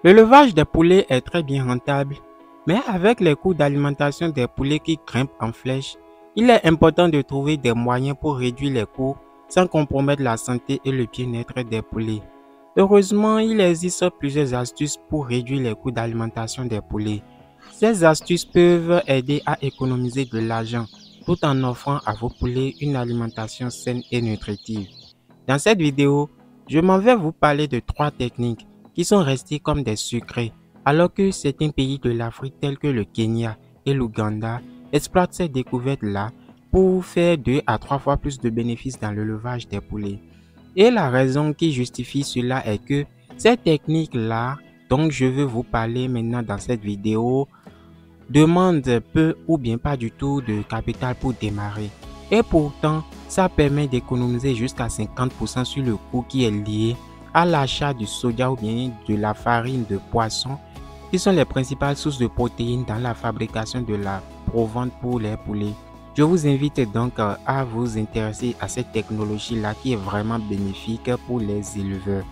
L'élevage des poulets est très bien rentable, mais avec les coûts d'alimentation des poulets qui grimpent en flèche, il est important de trouver des moyens pour réduire les coûts sans compromettre la santé et le bien-être des poulets. Heureusement, il existe plusieurs astuces pour réduire les coûts d'alimentation des poulets. Ces astuces peuvent aider à économiser de l'argent tout en offrant à vos poulets une alimentation saine et nutritive. Dans cette vidéo, je m'en vais vous parler de 3 techniques qui sont restées comme des secrets, alors que certains pays de l'Afrique tels que le Kenya et l'Ouganda exploitent ces découvertes-là pour faire 2 à 3 fois plus de bénéfices dans l'élevage des poulets. Et la raison qui justifie cela est que ces techniques-là, dont je veux vous parler maintenant dans cette vidéo, demandent peu ou bien pas du tout de capital pour démarrer. Et pourtant, ça permet d'économiser jusqu'à 50% sur le coût qui est lié à l'achat du soja ou bien de la farine de poisson, qui sont les principales sources de protéines dans la fabrication de la provende pour les poulets. Je vous invite donc à vous intéresser à cette technologie-là qui est vraiment bénéfique pour les éleveurs.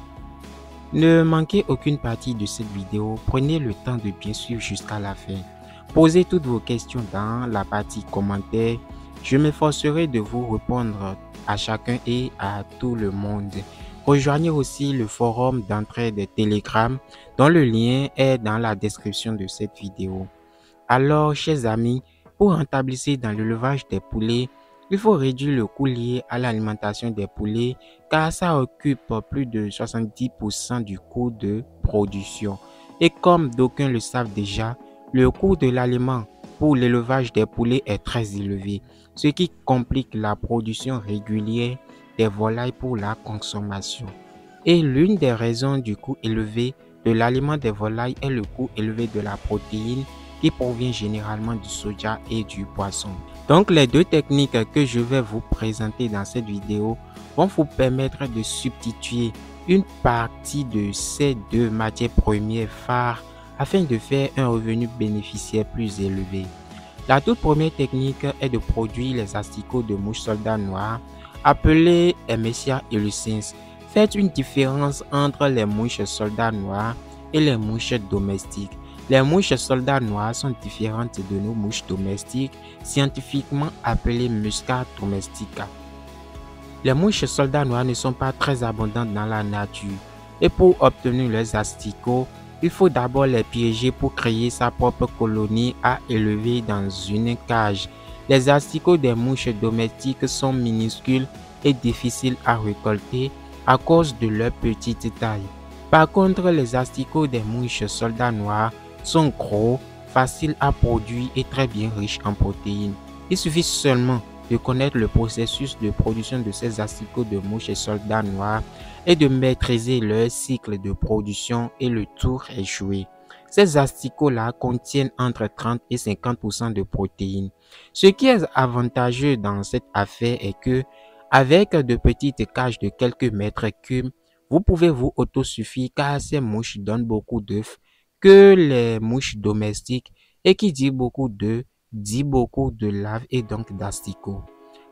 Ne manquez aucune partie de cette vidéo, prenez le temps de bien suivre jusqu'à la fin. Posez toutes vos questions dans la partie commentaires. Je m'efforcerai de vous répondre à chacun et à tout le monde. Rejoignez aussi le forum d'entraide Telegram dont le lien est dans la description de cette vidéo. Alors, chers amis, pour rentabiliser dans l'élevage des poulets, il faut réduire le coût lié à l'alimentation des poulets car ça occupe plus de 70% du coût de production. Et comme d'aucuns le savent déjà, le coût de l'aliment pour l'élevage des poulets est très élevé, ce qui complique la production régulière des volailles pour la consommation. Et l'une des raisons du coût élevé de l'aliment des volailles est le coût élevé de la protéine qui provient généralement du soja et du poisson. Donc les 2 techniques que je vais vous présenter dans cette vidéo vont vous permettre de substituer une partie de ces 2 matières premières phares afin de faire un revenu bénéficiaire plus élevé. La toute première technique est de produire les asticots de mouches soldats noirs appelés Emessia illucens. Faites une différence entre les mouches soldats noirs et les mouches domestiques. Les mouches soldats noirs sont différentes de nos mouches domestiques, scientifiquement appelées Musca domestica. Les mouches soldats noirs ne sont pas très abondantes dans la nature et pour obtenir leurs asticots, il faut d'abord les piéger pour créer sa propre colonie à élever dans une cage. Les asticots des mouches domestiques sont minuscules et difficiles à récolter à cause de leur petite taille. Par contre, les asticots des mouches soldats noirs sont gros, faciles à produire et très bien riches en protéines. Il suffit seulement de connaître le processus de production de ces asticots de mouches soldats noirs et de maîtriser leur cycle de production et le tour est joué. Ces asticots-là contiennent entre 30 et 50% de protéines. Ce qui est avantageux dans cette affaire est que, avec de petites cages de quelques mètres cubes, vous pouvez vous autosuffire car ces mouches donnent beaucoup d'œufs que les mouches domestiques et qui dit beaucoup d'œufs dit beaucoup de larves et donc d'asticots.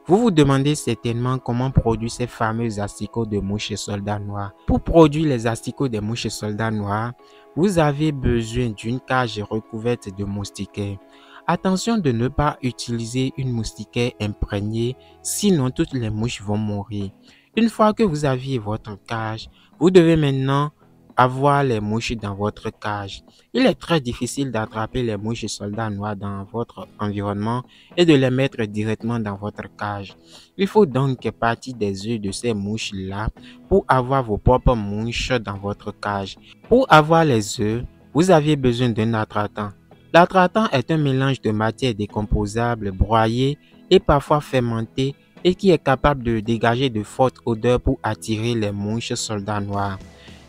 Vous vous demandez certainement comment produire ces fameux asticots de mouches soldats noirs. Pour produire les asticots des mouches soldats noirs, vous avez besoin d'une cage recouverte de moustiquaires. Attention de ne pas utiliser une moustiquaire imprégnée, sinon toutes les mouches vont mourir. Une fois que vous avez votre cage, vous devez maintenant avoir les mouches dans votre cage. Il est très difficile d'attraper les mouches soldats noirs dans votre environnement et de les mettre directement dans votre cage. Il faut donc partir des œufs de ces mouches-là pour avoir vos propres mouches dans votre cage. Pour avoir les œufs, vous avez besoin d'un attractant. L'attractant est un mélange de matières décomposables broyées et parfois fermentées et qui est capable de dégager de fortes odeurs pour attirer les mouches soldats noirs.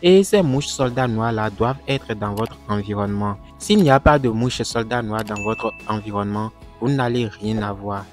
Et ces mouches soldats noirs-là doivent être dans votre environnement. S'il n'y a pas de mouches soldats noirs dans votre environnement, vous n'allez rien avoir.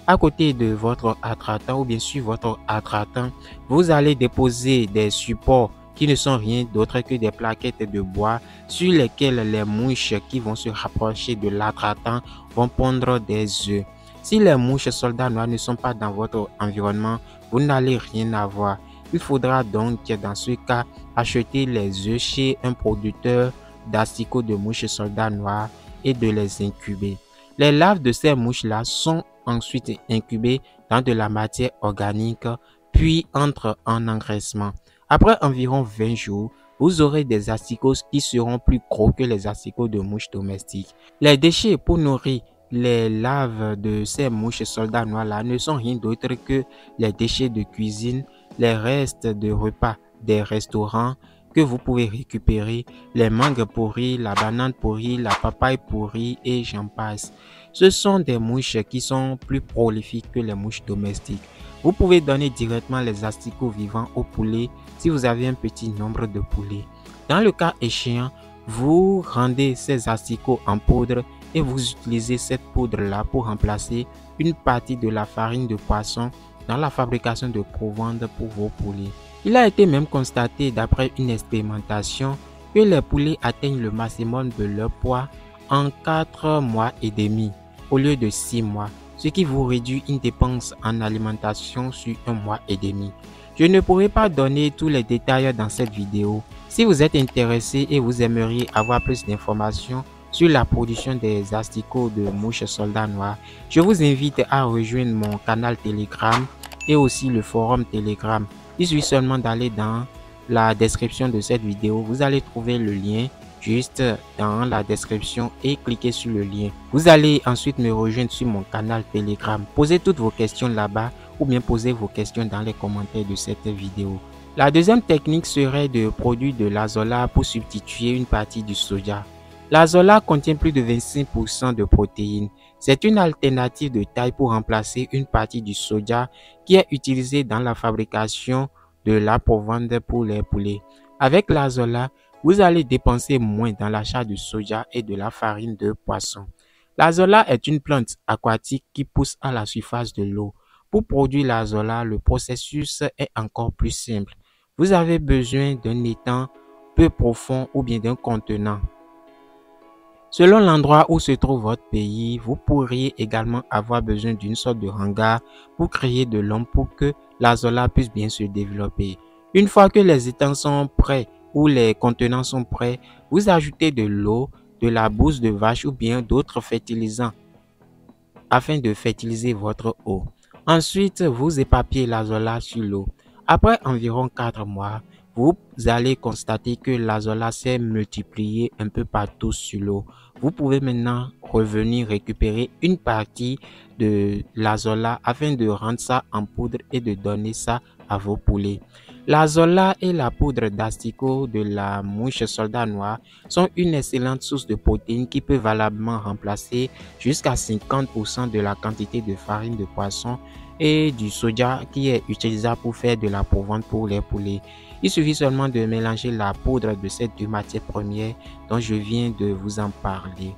À côté de votre attractant ou bien sur votre attractant, vous allez déposer des supports qui ne sont rien d'autre que des plaquettes de bois sur lesquelles les mouches qui vont se rapprocher de l'attractant vont pondre des œufs. Si les mouches soldats noirs ne sont pas dans votre environnement, vous n'allez rien avoir. Il faudra donc dans ce cas acheter les œufs chez un producteur d'asticots de mouches soldats noirs et de les incuber. Les larves de ces mouches-là sont ensuite incubées dans de la matière organique, puis entrent en engraissement. Après environ 20 jours, vous aurez des asticots qui seront plus gros que les asticots de mouches domestiques. Les déchets pour nourrir les larves de ces mouches soldats noirs-là ne sont rien d'autre que les déchets de cuisine, les restes de repas des restaurants que vous pouvez récupérer, les mangues pourries, la banane pourrie, la papaye pourrie et j'en passe. Ce sont des mouches qui sont plus prolifiques que les mouches domestiques. Vous pouvez donner directement les asticots vivants aux poulets si vous avez un petit nombre de poulets. Dans le cas échéant, vous rendez ces asticots en poudre et vous utilisez cette poudre-là pour remplacer une partie de la farine de poisson dans la fabrication de provende pour vos poulets. Il a été même constaté d'après une expérimentation que les poulets atteignent le maximum de leur poids en 4 mois et demi au lieu de 6 mois, ce qui vous réduit une dépense en alimentation sur 1 mois et demi. Je ne pourrai pas donner tous les détails dans cette vidéo. Si vous êtes intéressé et vous aimeriez avoir plus d'informations sur la production des asticots de mouches soldats noirs, je vous invite à rejoindre mon canal Telegram et aussi le forum Telegram. Il suffit seulement d'aller dans la description de cette vidéo. Vous allez trouver le lien juste dans la description et cliquez sur le lien. Vous allez ensuite me rejoindre sur mon canal Telegram. Posez toutes vos questions là-bas ou bien posez vos questions dans les commentaires de cette vidéo. La deuxième technique serait de produire de l'azola pour substituer une partie du soja. L'azola contient plus de 25% de protéines. C'est une alternative de taille pour remplacer une partie du soja qui est utilisée dans la fabrication de la provende pour les poulets. Avec l'azola, vous allez dépenser moins dans l'achat de soja et de la farine de poisson. L'azola est une plante aquatique qui pousse à la surface de l'eau. Pour produire l'azola, le processus est encore plus simple. Vous avez besoin d'un étang peu profond ou bien d'un contenant. Selon l'endroit où se trouve votre pays, vous pourriez également avoir besoin d'une sorte de hangar pour créer de l'ombre pour que l'azola puisse bien se développer. Une fois que les étangs sont prêts ou les contenants sont prêts, vous ajoutez de l'eau, de la bouse de vache ou bien d'autres fertilisants afin de fertiliser votre eau. Ensuite, vous éparpillez l'azola sur l'eau. Après environ 4 mois, vous allez constater que l'azola s'est multiplié un peu partout sur l'eau. Vous pouvez maintenant revenir récupérer une partie de l'azola afin de rendre ça en poudre et de donner ça à vos poulets. L'azola et la poudre d'asticot de la mouche soldat noir sont une excellente source de protéines qui peut valablement remplacer jusqu'à 50% de la quantité de farine de poisson et du soja qui est utilisable pour faire de la provende pour les poulets. Il suffit seulement de mélanger la poudre de ces deux matières premières dont je viens de vous en parler.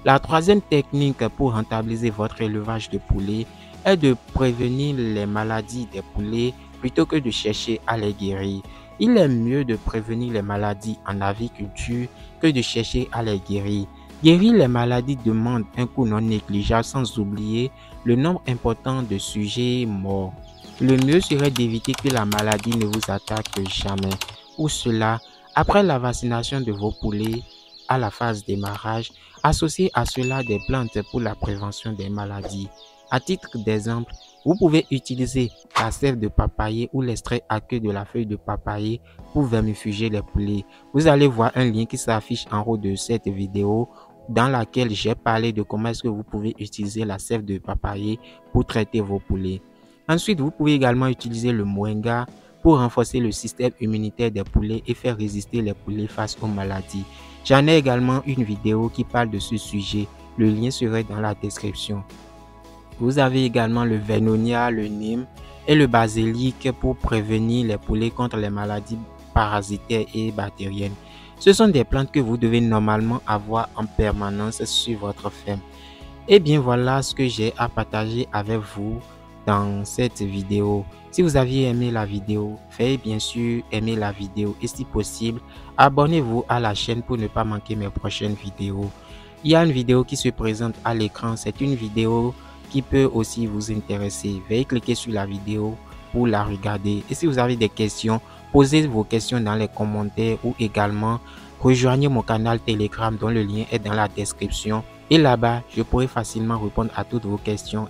La troisième technique pour rentabiliser votre élevage de poulets est de prévenir les maladies des poulets plutôt que de chercher à les guérir. Il est mieux de prévenir les maladies en aviculture que de chercher à les guérir. Guérir les maladies demande un coût non négligeable sans oublier le nombre important de sujets morts. Le mieux serait d'éviter que la maladie ne vous attaque jamais. Pour cela, après la vaccination de vos poulets à la phase démarrage, associez à cela des plantes pour la prévention des maladies. À titre d'exemple, vous pouvez utiliser la sève de papayer ou l'extrait aqueux de la feuille de papayer pour vermifuger les poulets. Vous allez voir un lien qui s'affiche en haut de cette vidéo dans laquelle j'ai parlé de comment est-ce que vous pouvez utiliser la sève de papayer pour traiter vos poulets. Ensuite, vous pouvez également utiliser le moringa pour renforcer le système immunitaire des poulets et faire résister les poulets face aux maladies. J'en ai également une vidéo qui parle de ce sujet. Le lien serait dans la description. Vous avez également le vernonia, le nîmes et le basilic pour prévenir les poulets contre les maladies parasitaires et bactériennes. Ce sont des plantes que vous devez normalement avoir en permanence sur votre ferme. Et bien voilà ce que j'ai à partager avec vous dans cette vidéo. Si vous aviez aimé la vidéo, veuillez bien sûr aimer la vidéo et si possible, abonnez-vous à la chaîne pour ne pas manquer mes prochaines vidéos. Il y a une vidéo qui se présente à l'écran, c'est une vidéo qui peut aussi vous intéresser. Veuillez cliquer sur la vidéo pour la regarder. Et si vous avez des questions, posez vos questions dans les commentaires ou également rejoignez mon canal Telegram dont le lien est dans la description. Et là-bas, je pourrai facilement répondre à toutes vos questions